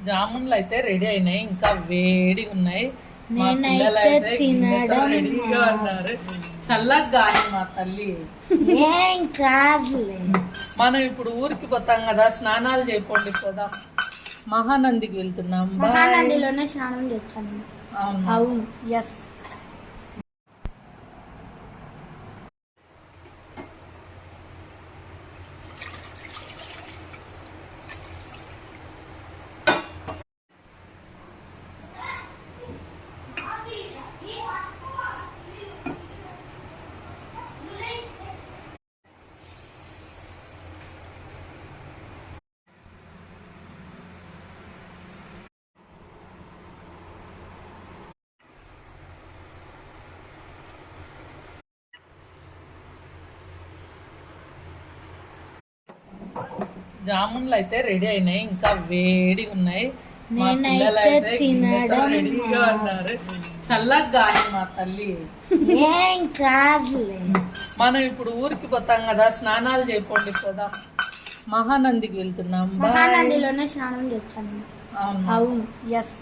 జామున్లు అయితే రెడీ అయినాయి, ఇంకా వేడిగా ఉన్నాయి. మా పిల్లలు అయితే గిన్నెతో రెడీగా ఉన్నారు. చల్లగా గాని మా తల్లి. మనం ఇప్పుడు ఊరికి పోతాం కదా, స్నానాలు చేయకుండా పోదా. మహానందికి వెళ్తున్నాం. మహానందిలోనే స్నానం చేస్తాను. అవును, ఎస్. జామున్లు అయితే రెడీ అయినాయి, ఇంకా వేడిగా ఉన్నాయి. మా పిల్లలు అయితే గిన్నెతో రెడీగా ఉన్నారు. చల్లగా గాని మా తల్లి. మనం ఇప్పుడు ఊరికి పోతాం కదా, స్నానాలు చేయకుండా పోదా. మహానందికి వెళ్తున్నాం. మహానందిలోనే స్నానం చేస్తాను. అవును, ఎస్.